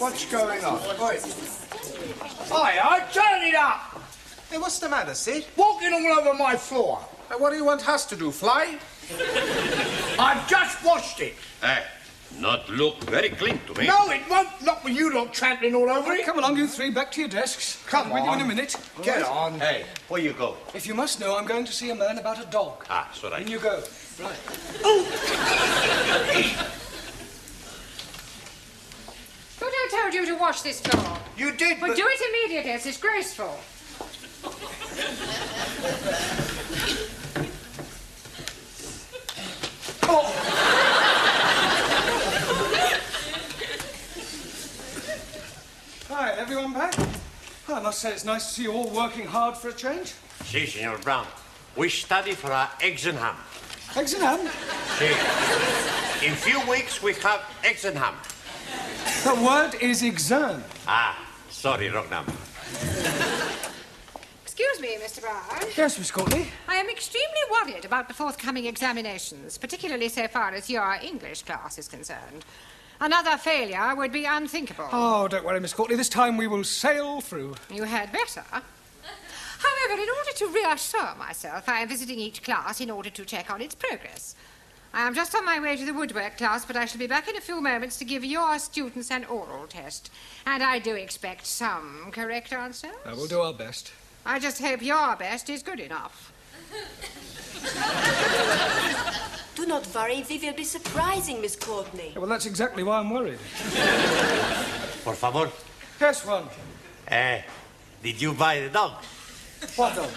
What's going on? Hi, turn it up! Hey, what's the matter, Sid? Walking all over my floor. What do you want us to do, fly? I've just washed it. Hey, not look very clean to me. No, it won't. Not with you lot trampling all over it. Come along, you three, back to your desks. Come I'll be with you on. in a minute. Get on. Hey, where you go? If you must know, I'm going to see a man about a dog. Ah, that's all right. In you go. Right. But I told you to wash this floor. You did, But but... do it immediately. It's disgraceful. Hi, everyone back? I must say it's nice to see you all working hard for a change. Si, Senor Brown. We study for our exam. Eggs and ham. Si. In few weeks, we have exam. The word is exam. Ah, sorry, wrong number. Excuse me, Mr. Brown. Yes, Miss Courtney. I am extremely worried about the forthcoming examinations, particularly so far as your English class is concerned. Another failure would be unthinkable. Oh, don't worry, Miss Courtney. This time we will sail through. You had better. However, in order to reassure myself, I am visiting each class in order to check on its progress. I am just on my way to the woodwork class, but I shall be back in a few moments to give your students an oral test. And I do expect some correct answers. We'll do our best. I just hope your best is good enough. Do not worry, we will be surprising Miss Courtney. Yeah, well, that's exactly why I'm worried. Por favor. Yes, one. Did you buy the dog? What dog?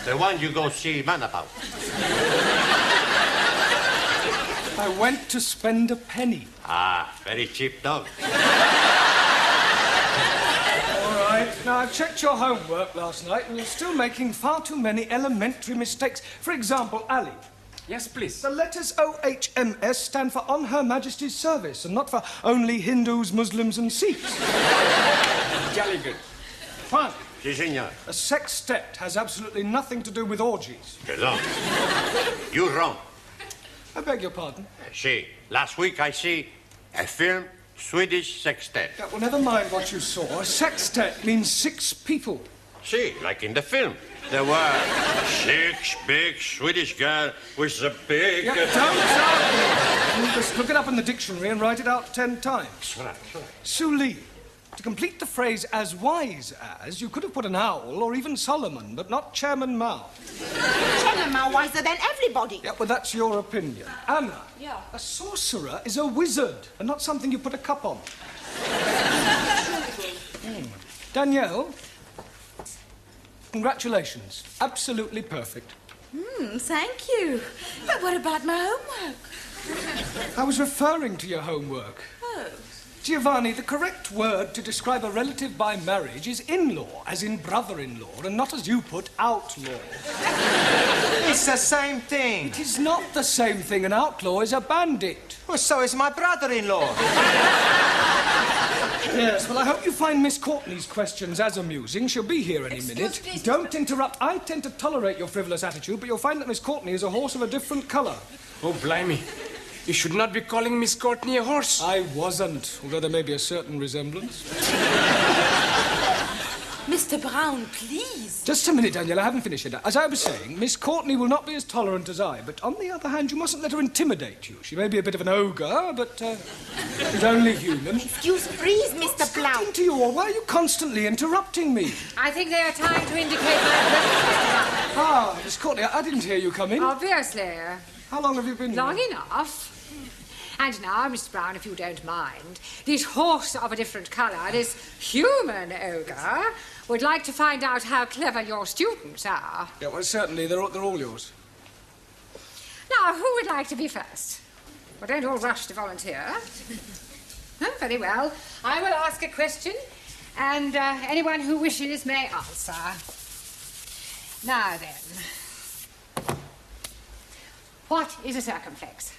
The one you go see man about. I went to spend a penny. Ah, very cheap dog. All right. Now, I've checked your homework last night, and you're still making far too many elementary mistakes. For example, Ali. Yes, please. The letters OHMS stand for On Her Majesty's Service, and not for only Hindus, Muslims, and Sikhs. Jolly good. Fine. Si, senor. A sextet has absolutely nothing to do with orgies. Perdón. You're wrong. I beg your pardon. Si, last week I see a film Swedish sextet. Yeah, well, never mind what you saw. A sextet means 6 people. See, like in the film. There were 6 big Swedish girls with a big... Yeah, don't Just look it up in the dictionary and write it out 10 times. Sorry. Suli. To complete the phrase as wise as, you could have put an owl or even Solomon, but not Chairman Mao. Chairman Mao wiser than everybody. Yeah, well, that's your opinion. Anna. Yeah. A sorcerer is a wizard and not something you put a cup on. Danielle. Congratulations. Absolutely perfect. Thank you. But what about my homework? I was referring to your homework. Oh. Giovanni, the correct word to describe a relative by marriage is in-law, as in brother-in-law, and not as you put, outlaw. It's the same thing. It is not the same thing. An outlaw is a bandit. Well, so is my brother-in-law. Yes, well, I hope you find Miss Courtney's questions as amusing. She'll be here any minute. Excuse me. Don't interrupt. I tend to tolerate your frivolous attitude, but you'll find that Miss Courtney is a horse of a different colour. Oh, blimey. You should not be calling Miss Courtney a horse. I wasn't, although there may be a certain resemblance. Mr. Brown, please. Just a minute, Danielle, I haven't finished yet. As I was saying, Miss Courtney will not be as tolerant as I, but on the other hand, you mustn't let her intimidate you. She may be a bit of an ogre, but she's only human. Excuse, please, Mr. Brown. Getting to you all. Why are you constantly interrupting me? I think they are trying to indicate my presence. Ah, Miss Courtney, I didn't hear you come in. Obviously. How long have you been Long here? enough. And now, Mr. Brown, if you don't mind, this horse of a different colour, this human ogre, would like to find out how clever your students are. Yeah, well, certainly. They're all yours. Now, who would like to be first? Well, don't all rush to volunteer. Oh, very well. I will ask a question, and anyone who wishes may answer. Now then, what is a circumflex?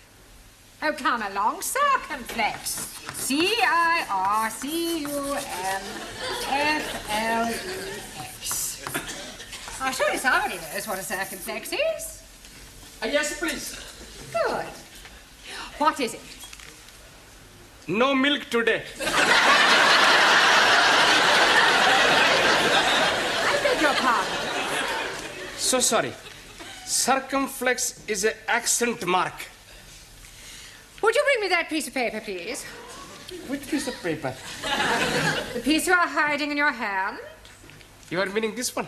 Oh, come along, circumflex. C-I-R-C-U-M-F-L-E-X. Oh, surely somebody knows what a circumflex is. Yes, please. Good. What is it? No milk today. your pardon. So sorry. Circumflex is an accent mark. Would you bring me that piece of paper, please? Which piece of paper? The piece you are hiding in your hand? You are meaning this one?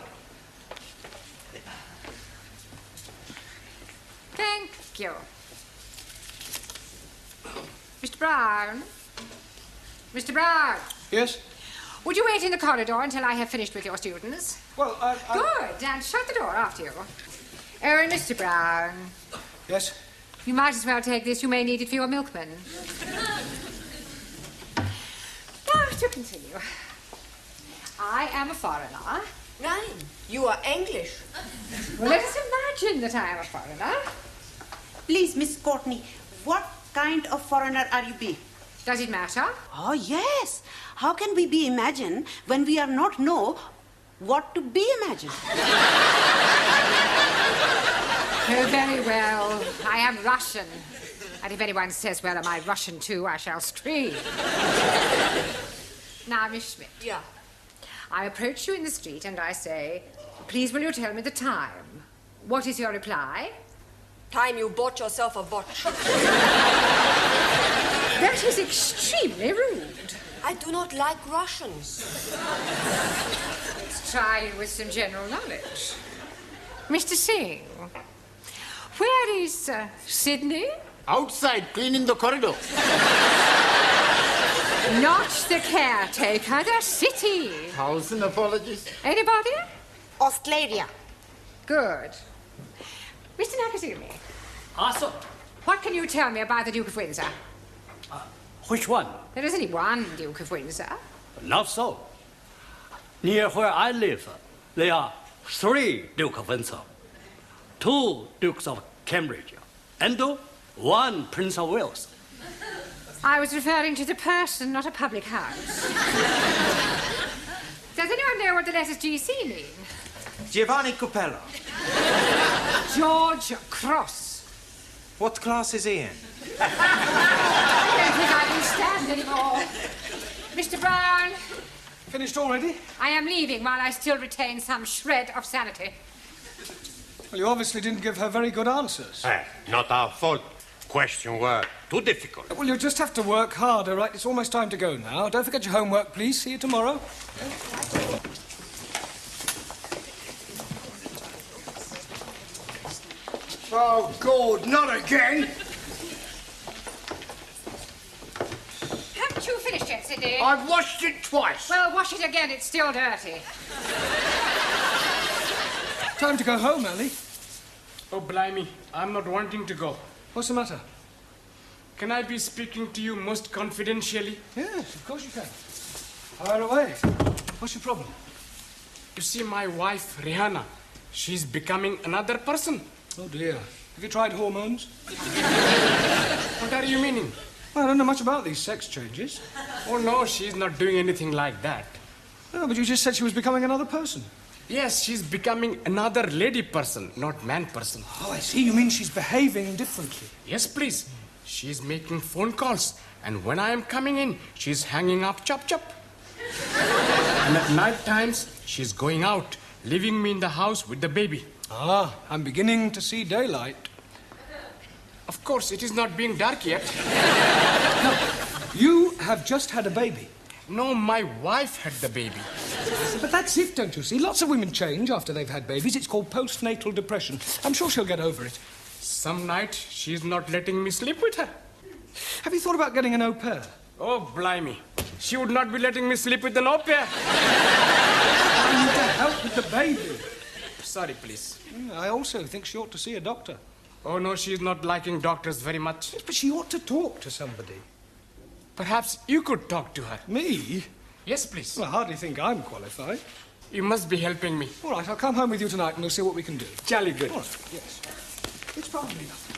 Thank you. Mr. Brown? Mr. Brown? Yes? Would you wait in the corridor until I have finished with your students? Well, Good, and shut the door after you. Oh, and Mr. Brown, Yes? you might as well take this. You may need it for your milkman. Now, to continue. I am a foreigner. Nein, you are English. Well, let us imagine that I am a foreigner. Please, Miss Courtney, what kind of foreigner are you be? Does it matter? Oh, yes. How can we be imagined when we are not know what to be imagined? Oh, very well. I am Russian. And if anyone says, well, am I Russian too, I shall scream. Now, Miss Schmidt. Yeah. I approach you in the street and I say, please will you tell me the time? What is your reply? Time you bought yourself a watch. That is extremely rude. I do not like Russians. Let's try you with some general knowledge. Mr. Singh, where is Sydney? Outside, cleaning the corridor. Not the caretaker, the city. 1,000 apologies. Anybody? Australia. Good. Mr. Nakazumi, Also, what can you tell me about the Duke of Windsor? which one? There isn't only one Duke of Windsor. Not so. Near where I live, there are 3 Duke of Windsor, 2 Dukes of Cambridge, and 1 Prince of Wales. I was referring to the person, not a public house. Does anyone know what the letters GC mean? Giovanni Capello. George Cross. What class is he in? I don't think I can stand anymore. Mr. Brown, Finished already? I am leaving while I still retain some shred of sanity. Well, you obviously didn't give her very good answers. Not our fault. Questions were too difficult. Well, you'll just have to work harder, right? It's almost time to go now. Don't forget your homework, please. See you tomorrow. Oh, God, not again. Haven't you finished yet, Sidney? I've washed it twice. Well, wash it again. It's still dirty. Time to go home, Ellie. Oh, blimey, I'm not wanting to go. What's the matter? Can I be speaking to you most confidentially? Yes, of course you can. Fire away. What's your problem? You see, my wife, Rihanna, she's becoming another person. Oh, dear. Have you tried hormones? What are you meaning? Well, I don't know much about these sex changes. Oh, no, she's not doing anything like that. No, but you just said she was becoming another person. Yes, she's becoming another lady person, not man person. Oh, I see. You mean she's behaving differently. Yes, please. She's making phone calls, and when I am coming in, she's hanging up chop chop. And at night times, she's going out, leaving me in the house with the baby. Ah, I'm beginning to see daylight. Of course, it is not being dark yet. You have just had a baby. No, my wife had the baby. But that's it, don't you see? Lots of women change after they've had babies. It's called postnatal depression. I'm sure she'll get over it. Some night, she's not letting me sleep with her. Have you thought about getting an au pair? Oh, blimey. She would not be letting me sleep with an au pair. I need to help with the baby. Sorry, please. I also think she ought to see a doctor. Oh, no, she's not liking doctors very much. But she ought to talk to somebody. Perhaps you could talk to her. Me? Yes, please. Well, I hardly think I'm qualified. You must be helping me. All right, I'll come home with you tonight and we'll see what we can do. Jolly good. All right, yes. It's probably nothing.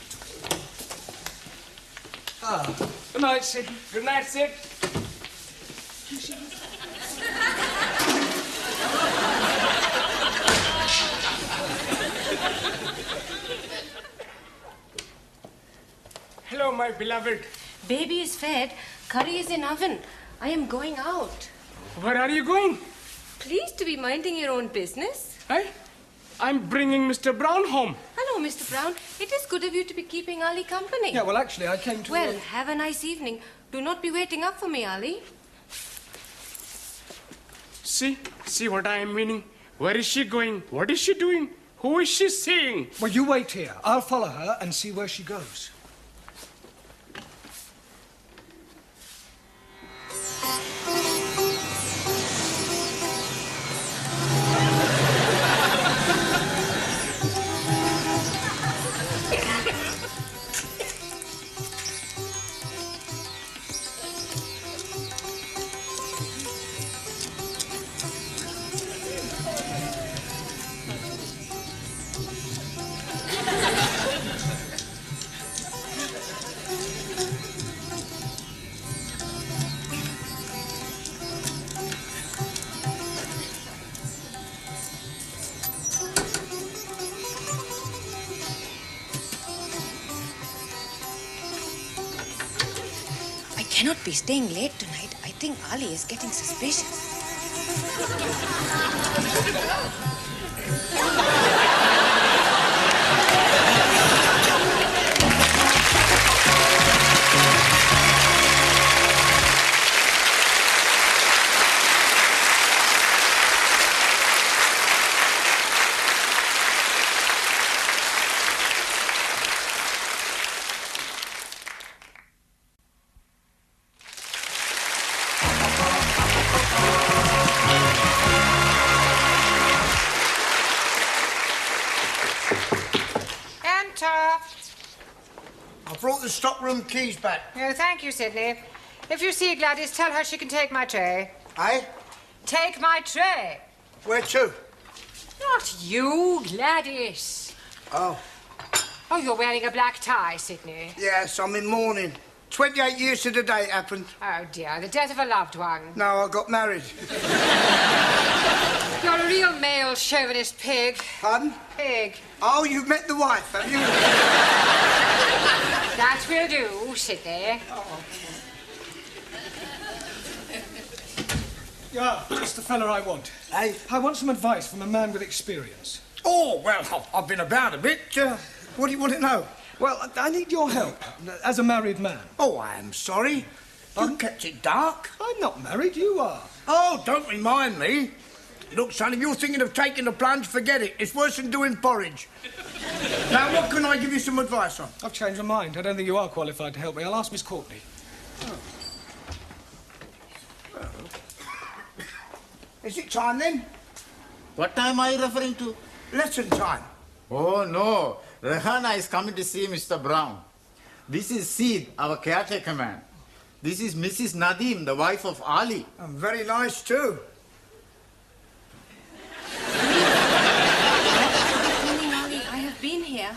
Ah, good night, Sid. Good night, Sid. Hello, my beloved. Baby is fed. Curry is in oven. I am going out. Where are you going? Please to be minding your own business. Hey, I'm bringing Mr. Brown home. Hello, Mr. Brown. It is good of you to be keeping Ali company. Yeah, well, actually, I came to... Well, have a nice evening. Do not be waiting up for me, Ali. See what I am meaning? Where is she going? What is she doing? Who is she seeing? Well, you wait here. I'll follow her and see where she goes. I cannot be staying late tonight. I think Ali is getting suspicious. I brought the stockroom keys back. Oh, thank you, Sidney. If you see Gladys, tell her she can take my tray. Eh? Take my tray. Where to? Not you, Gladys. Oh, Oh, you're wearing a black tie, Sidney. yes, I'm in mourning. 28 years to the day it happened. Oh, dear, the death of a loved one. No, I got married. You're a real male chauvinist pig. Pardon? Pig. Oh, you've met the wife, have you? That will do, Sidney. Yeah, just the fella I want. Hey? I want some advice from a man with experience. Oh, well, I've been about a bit. What do you want to know? Well, I need your help as a married man. Oh, I am sorry. You kept it dark. I'm not married, you are. Oh, don't remind me. Look, son, if you're thinking of taking the plunge, forget it. It's worse than doing porridge. Now, what can I give you some advice on? I've changed my mind. I don't think you are qualified to help me. I'll ask Miss Courtney. Is it time then? What time are you referring to? Lesson time. Oh, no. Rehana is coming to see Mr. Brown. This is Seed, our caretaker man. This is Mrs. Nadeem, the wife of Ali. And very nice, too. I have been here.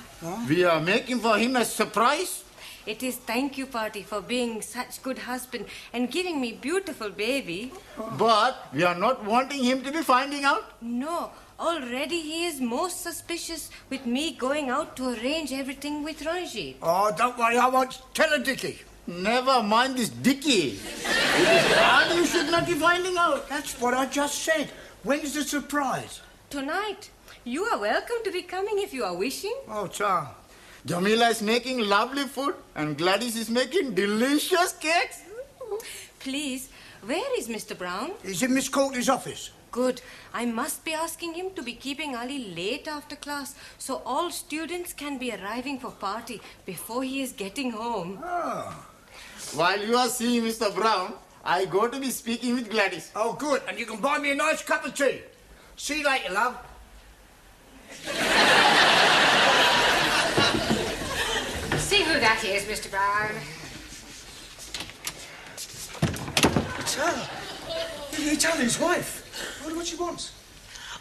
We are making for him a surprise. It is thank you party for being such good husband and giving me beautiful baby. But we are not wanting him to be finding out. No, already he is most suspicious with me going out to arrange everything with Ranjit. Oh, don't worry, I won't tell a Dickie. Never mind this Dickie. It is Ali you should not be finding out. That's what I just said. When's the surprise? Tonight. You are welcome to be coming if you are wishing. Oh, Tom. Jamila is making lovely food and Gladys is making delicious cakes. Please, where is Mr. Brown? He's in Miss Courtney's office. Good. I must be asking him to be keeping Ali late after class so all students can be arriving for party before he is getting home. Oh. While you are seeing Mr. Brown, I go to be speaking with Gladys. Oh, good. And you can buy me a nice cup of tea. See you later, love. See who that is, Mr. Brown. It's her. It's Ali's wife. I wonder what she wants.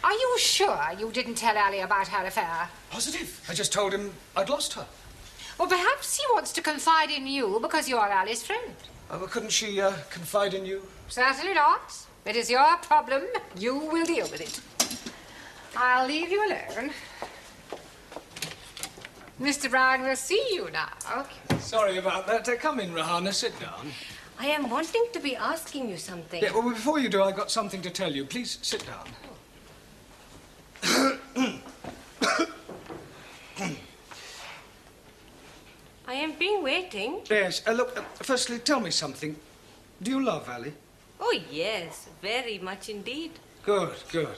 Are you sure you didn't tell Ali about her affair? Positive. I just told him I'd lost her. Well, perhaps he wants to confide in you because you're Ali's friend. Well, couldn't she confide in you? Certainly not. It is your problem. You will deal with it. I'll leave you alone. Mr. Brown will see you now. Sorry about that. Come in, Rahana. Sit down. I am wanting to be asking you something. Yeah, well, before you do, I've got something to tell you. Please sit down. I've been waiting. Yes, look, firstly, tell me something. Do you love Ali? Oh, yes, very much indeed. Good, good.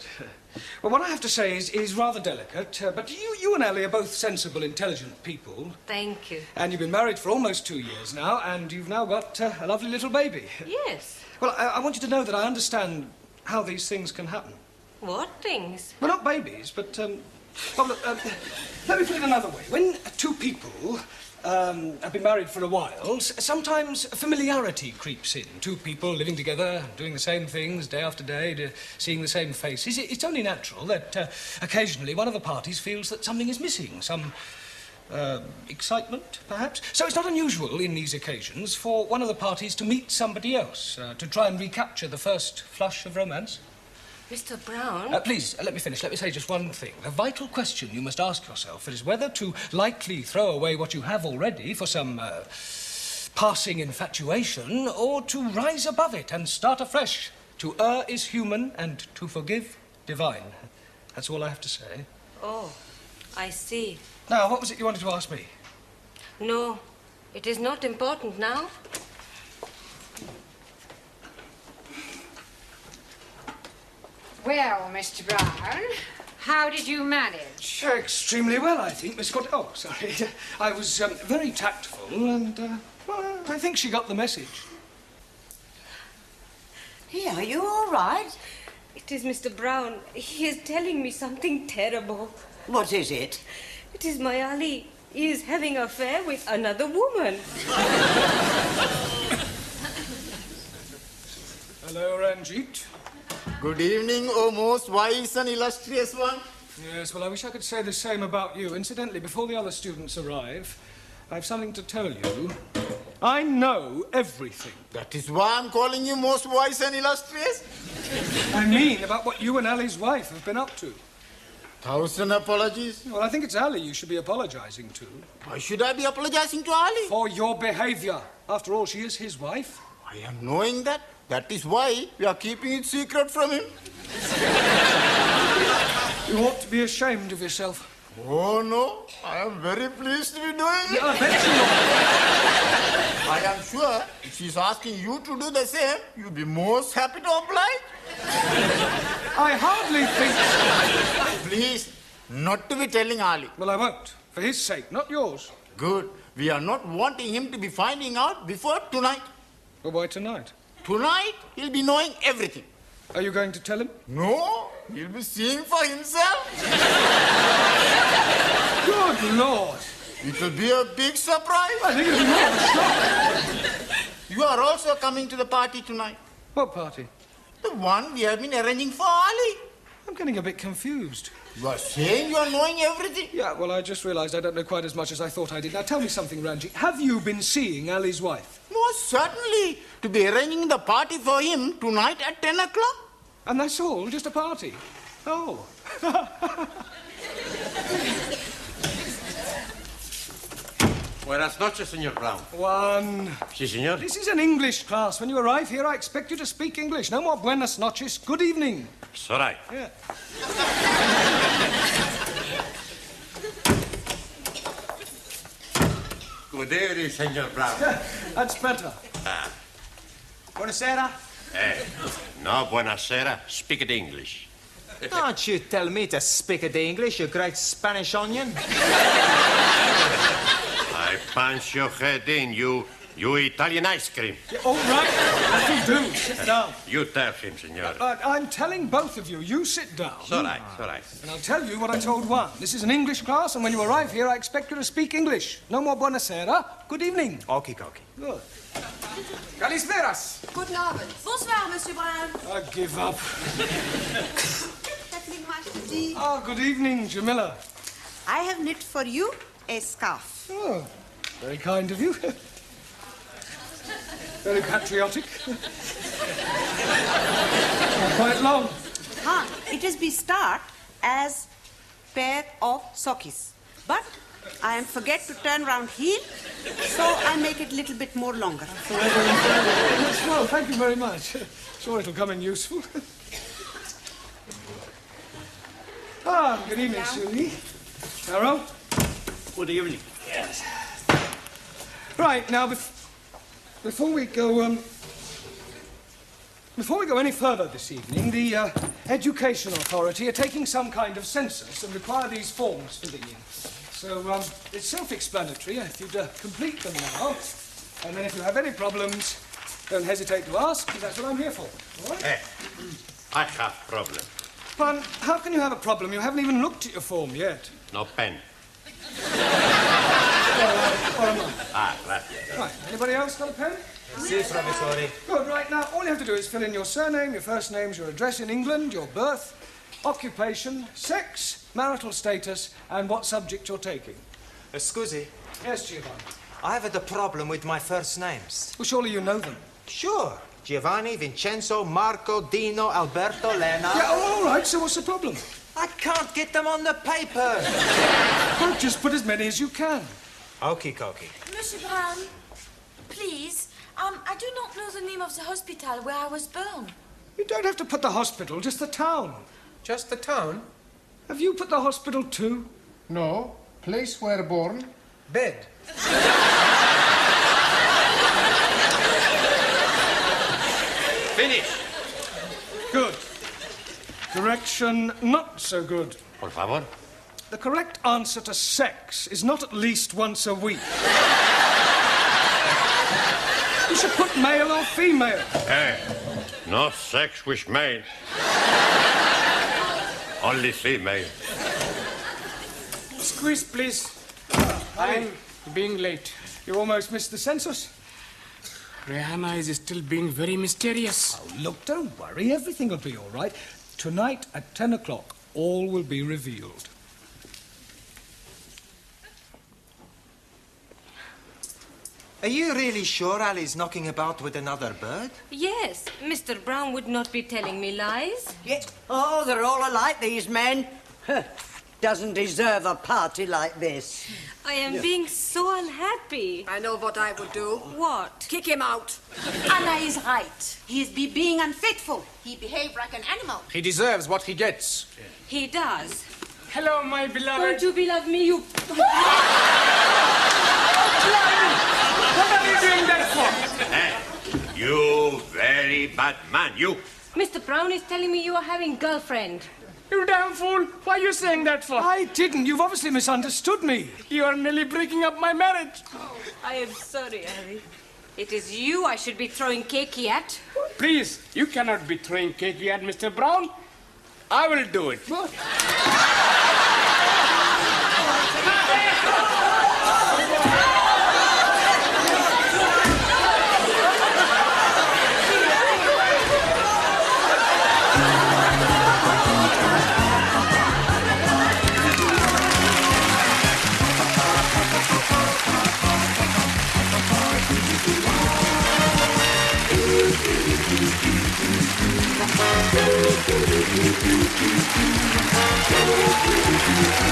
Well, what I have to say is rather delicate, but you and Ali are both sensible, intelligent people. Thank you. And you've been married for almost 2 years now, and you've now got a lovely little baby. Yes. Well, I want you to know that I understand how these things can happen. What things? Well, not babies, but, well, look, let me put it another way. When two people have been married for a while, sometimes familiarity creeps in. Two people living together, doing the same things day after day, seeing the same faces. It's only natural that occasionally one of the parties feels that something is missing, some excitement, perhaps. So it's not unusual in these occasions for one of the parties to meet somebody else, to try and recapture the first flush of romance. Mr. Brown? Please, let me finish. Let me say just one thing. The vital question you must ask yourself is whether to lightly throw away what you have already for some passing infatuation, or to rise above it and start afresh. To err is human, and to forgive, divine. That's all I have to say. Oh, I see. Now, what was it you wanted to ask me? No, it is not important now. Well, Mr. Brown, how did you manage? Extremely well, I think, Miss Court. Oh, sorry. I was very tactful, and, well, I think she got the message. Hey, are you all right? It is Mr. Brown. He is telling me something terrible. What is it? It is my Ali. He is having an affair with another woman. Hello, Ranjit. Good evening, O most wise and illustrious one. Yes, well, I wish I could say the same about you. Incidentally, before the other students arrive, I have something to tell you. I know everything. That is why I'm calling you most wise and illustrious. I mean about what you and Ali's wife have been up to. 1,000 apologies. Well, I think it's Ali you should be apologizing to. Why should I be apologizing to Ali? For your behavior. After all, she is his wife. I am knowing that. That is why we are keeping it secret from him. You ought to be ashamed of yourself. Oh, no. I am very pleased to be doing it. Yeah, I bet you are. I am sure if she's asking you to do the same, you'll be most happy to oblige. I hardly think so. Please, not to be telling Ali. Well, I won't. For his sake, not yours. Good. We are not wanting him to be finding out before tonight. Well, why tonight? Tonight, he'll be knowing everything. Are you going to tell him? No, he'll be seeing for himself. Good Lord. It will be a big surprise. I think it'll be more of a shock. You are also coming to the party tonight. What party? The one we have been arranging for Ali. I'm getting a bit confused. You are saying you are knowing everything? Yeah, well, I just realized I don't know quite as much as I thought I did. Now, tell me something, Ranjit. Have you been seeing Ali's wife? Most certainly. To be arranging the party for him tonight at 10 o'clock. And that's all? Just a party? Oh. Buenas noches, Señor Brown. One. Sí, señor. This is an English class. When you arrive here, I expect you to speak English. No more buenas noches. Good evening. It's all right. Yeah. Good evening, Señor Brown. Yeah, that's better. Buonasera. No, buenasera. Speak it English. Don't you tell me to speak it English, you great Spanish onion. I punch your head in, you Italian ice cream. Yeah, all right. That'll do. Sit down. You tell him, senor. I'm telling both of you, you sit down. It's all right, it's all right. And I'll tell you what I told one. This is an English class, and when you arrive here, I expect you to speak English. No more buonasera. Good evening. Okie dokie. Good. Kalisperas. Guten Abend. Bonsoir, Monsieur Brown. I give up. Nothing much to see. Ah, good evening, Jamila. I have knit for you a scarf. Oh, very kind of you. Very patriotic. Quite long. It is be start as pair of sockies. But I am forget to turn round heel, so I make it little bit more longer. Well, thank you very much. Sure it'll come in useful. Good evening, Susie. Carol? Good evening. Yes. Right, now, before we go any further this evening, the Education Authority are taking some kind of census and require these forms filling in. So, it's self-explanatory. If you'd complete them now, and then if you have any problems, don't hesitate to ask, because that's what I'm here for. All right? Hey, I have problem. But how can you have a problem? You haven't even looked at your form yet. No pen. Or a month. Gracias. Right, anybody else got a pen? Si, professore. Good, right, now, all you have to do is fill in your surname, your first names, your address in England, your birth, occupation, sex, marital status, and what subject you're taking. Scusi, Yes, Giovanni. I have a problem with my first names. Well, surely you know them. Sure. Giovanni, Vincenzo, Marco, Dino, Alberto, Lena. Yeah, all right, so what's the problem? I can't get them on the paper. Well, just put as many as you can. Okie dokie. Monsieur Brown, please, I do not know the name of the hospital where I was born. You don't have to put the hospital, just the town. Just the town? Have you put the hospital too? No. Place where born? Bed. Finish. Good. Correction, not so good. Por favor. The correct answer to sex is not at least once a week. You should put male or female. Hey, no sex with male. Only female. Squeeze, please. I'm being late. You almost missed the census. Rihanna is still being very mysterious. Oh, look, don't worry. Everything will be all right. Tonight at 10 o'clock, all will be revealed. Are you really sure Ali's knocking about with another bird? Yes, Mr. Brown would not be telling me lies. Yeah. Oh, they're all alike, these men. Doesn't deserve a party like this. I am being so unhappy. I know what I would do. What? Kick him out. Anna is right. He is being unfaithful. He behaved like an animal. He deserves what he gets. He does. Hello, my beloved. Don't you beloved me, you... What are you doing that for? Hey, you very bad man, you. Mr. Brown is telling me you are having girlfriend. You damn fool. Why are you saying that for? I didn't. You've obviously misunderstood me. You are nearly breaking up my marriage. I am sorry, Ali. It is you I should be throwing cakey at. Please, you cannot be throwing cakey at Mr. Brown. I will do it. What?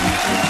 Thank you.